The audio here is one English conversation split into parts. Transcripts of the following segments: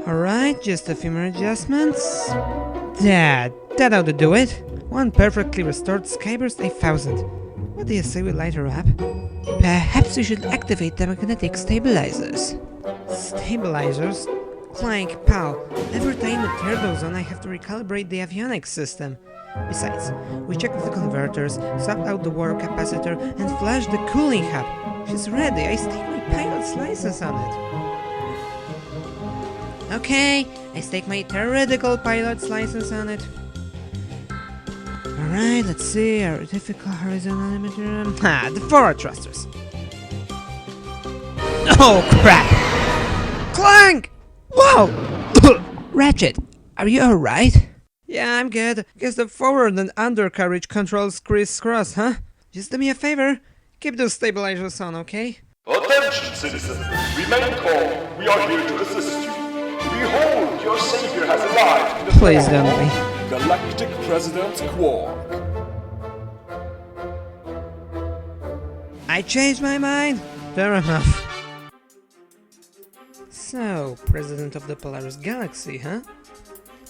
Alright, just a few more adjustments. That ought to do it. One perfectly restored Skyburst 8000. What do you say we light her up? Perhaps we should activate the magnetic stabilizers. Stabilizers? Clank, pal, every time we tear those on I have to recalibrate the avionics system. Besides, we checked the converters, swapped out the water capacitor, and flashed the cooling hub. She's ready, I stake my pilot's license on it. Okay, I stake my theoretical pilot's license on it. Alright, let's see, our difficult horizontal limiter. The forward thrusters. Oh crap! Clank! Whoa! Ratchet, are you alright? Yeah, I'm good. Guess the forward and undercarriage controls crisscross, huh? Just do me a favor. Keep those stabilizers on, okay? Attention, citizen! Remain calm. We are here to assist you. Behold, your savior has arrived in the Please form don't of be. Galactic President Quark. I changed my mind. Fair enough. So, President of the Polaris Galaxy, huh?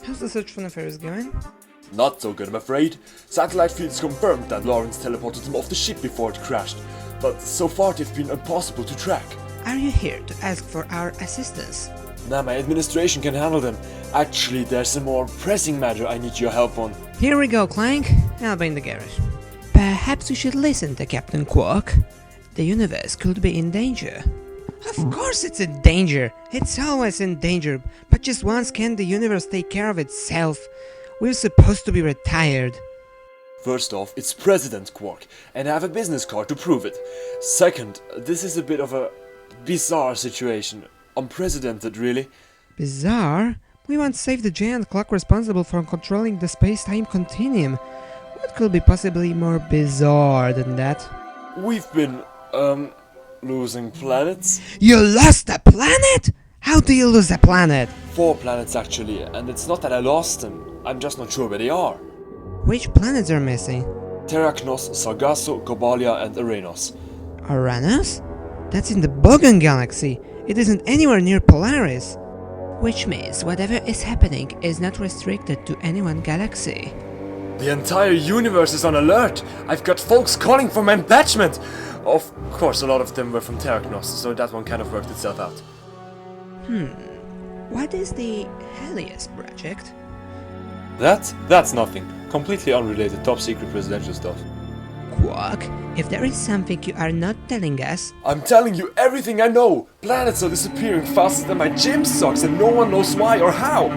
How's the search for Nefarious going? Not so good, I'm afraid. Satellite feeds confirmed that Lawrence teleported him off the ship before it crashed, but so far they've been impossible to track. Are you here to ask for our assistance? Nah, my administration can handle them. Actually, there's a more pressing matter I need your help on. Here we go, Clank. I'll be in the garage. Perhaps we should listen to Captain Quark. The universe could be in danger. Of course it's in danger. It's always in danger. But just once can the universe take care of itself? We're supposed to be retired. First off, it's President Quark, and I have a business card to prove it. Second, this is a bit of a bizarre situation. Unprecedented, really. Bizarre? We want to save the giant clock responsible for controlling the space-time continuum. What could be possibly more bizarre than that? We've been, losing planets? You lost a planet? How do you lose a planet? 4 planets actually, and it's not that I lost them. I'm just not sure where they are. Which planets are missing? Terracnos, Sargasso, Cobalia, and Uranus. Uranus? That's in the Bogan Galaxy. It isn't anywhere near Polaris. Which means whatever is happening is not restricted to any one galaxy. The entire universe is on alert! I've got folks calling for my embatchment! Of course, a lot of them were from Terracnos, so that one kind of worked itself out. What is the Helios project? That's nothing. Completely unrelated top secret presidential stuff. Quark, if there is something you are not telling us... I'm telling you everything I know! Planets are disappearing faster than my gym socks and no one knows why or how!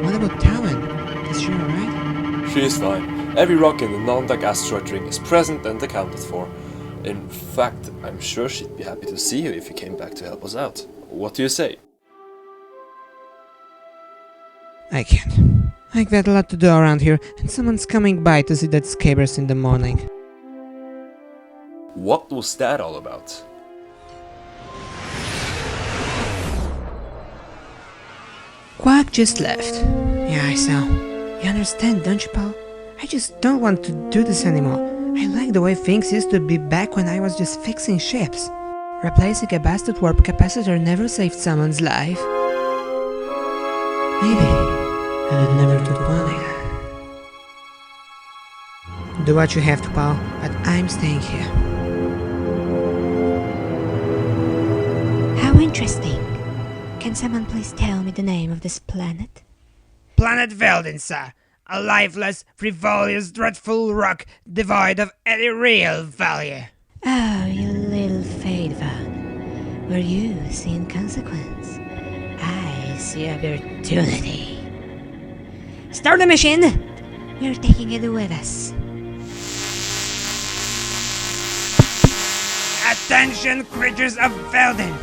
What about Tawan? Is she alright? She is fine. Every rock in the non-dark asteroid ring is present and accounted for. In fact, I'm sure she'd be happy to see you if you came back to help us out. What do you say? I can't. I've got a lot to do around here, and someone's coming by to see that Skyburst in the morning. What was that all about? Quark just left. Yeah, I saw. You understand, don't you, pal? I just don't want to do this anymore. I like the way things used to be back when I was just fixing ships. Replacing a bastard warp capacitor never saved someone's life. Maybe I would never do the warning. Do what you have to, pal, but I'm staying here. How interesting. Can someone please tell me the name of this planet? Planet Veldin, sir. A lifeless, frivolous, dreadful rock devoid of any real value. Oh, you little fade van. Where you see inconsequence, I see opportunity. Start the machine! We're taking it with us. Attention, creatures of Veldin!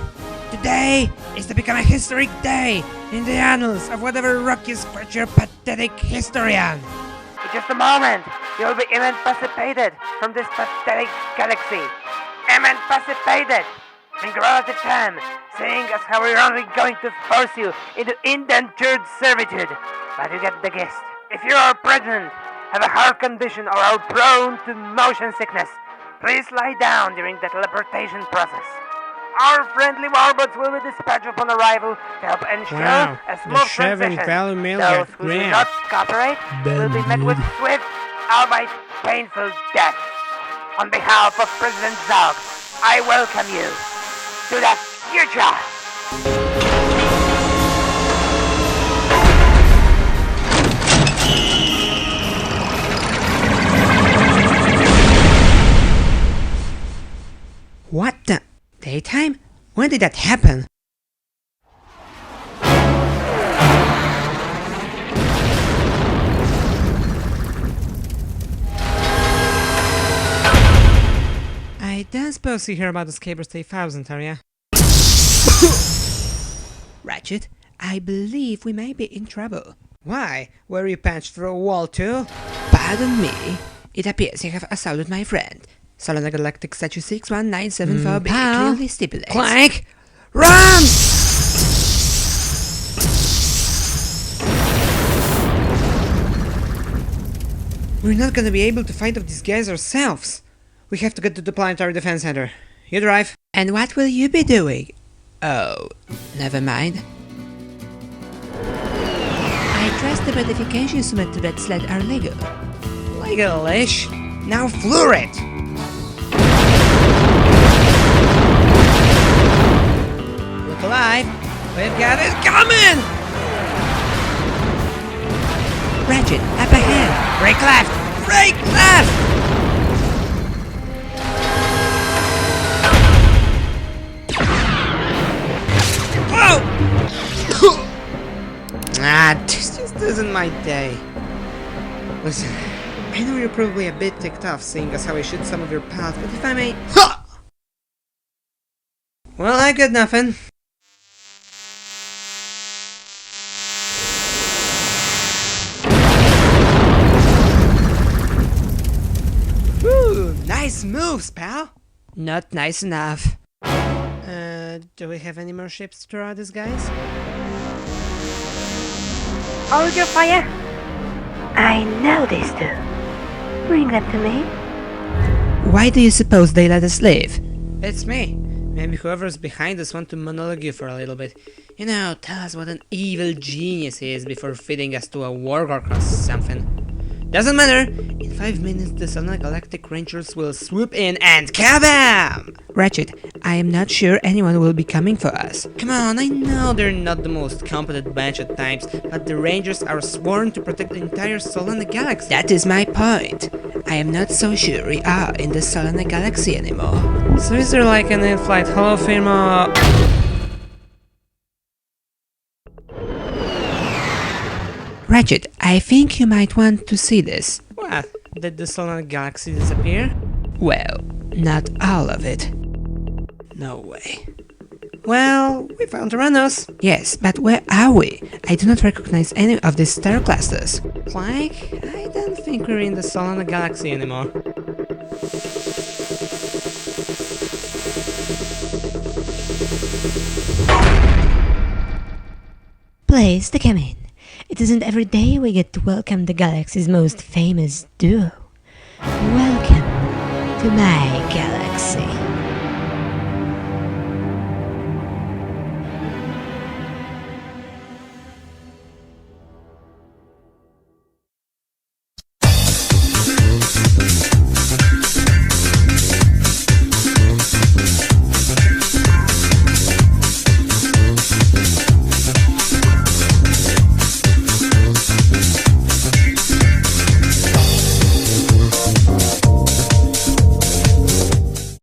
Today is to become a historic day in the annals of whatever rock you scratch your pathetic history on. In just a moment, you'll be emancipated from this pathetic galaxy. Emancipated! And grow out of time, seeing as how we're only going to force you into indentured servitude. But you get the gist. If you are pregnant, have a heart condition, or are prone to motion sickness, please lie down during the teleportation process. Our friendly warbots will be dispatched upon arrival to help ensure Wow, a the smooth Chevron transition. Valley Mail Those got who do grand. not cooperate will be met with swift, albeit painful death. On behalf of President Zog, I welcome you to the future! What the? Daytime? When did that happen? I don't suppose you hear about the GerbenSteyaert, are ya? Ratchet, I believe we may be in trouble. Why? Were you punched through a wall too? Pardon me. It appears you have assaulted my friend. Solana Galactic Statue 61974B clearly stipulates. Clank! Run! We're not gonna be able to fight off these guys ourselves. We have to get to the Planetary Defense Center. You drive. And what will you be doing? Oh, never mind. I trust the modifications submitted to that sled are legal. Legal-ish? Now floor it! Look alive! We've got it coming! Ratchet, up ahead! Brake left! Brake left! This just isn't my day. Listen, I know you're probably a bit ticked off seeing as how I shoot some of your pals, but if I may... Well, I got nothing. Woo, nice moves, pal. Not nice enough. Do we have any more ships to throw at these guys? Hold your fire. I know these two. Bring them to me. Why do you suppose they let us leave? It's me. Maybe whoever's behind us want to monologue you for a little bit. You know, tell us what an evil genius he is before feeding us to a wargork or something. Doesn't matter! In 5 minutes the Solana Galactic Rangers will swoop in and kabam! Ratchet, I am not sure anyone will be coming for us. Come on, I know they're not the most competent bunch at times, but the Rangers are sworn to protect the entire Solana Galaxy. That is my point. I am not so sure we are in the Solana Galaxy anymore. So is there like an in-flight Hall of Fame or... Ratchet, I think you might want to see this. What? Did the Solana Galaxy disappear? Well, not all of it. No way. Well, we found Uranus. Yes, but where are we? I do not recognize any of these star clusters. Clank, I don't think we're in the Solana Galaxy anymore. Please, to come in. It isn't every day we get to welcome the galaxy's most famous duo. Welcome to my galaxy.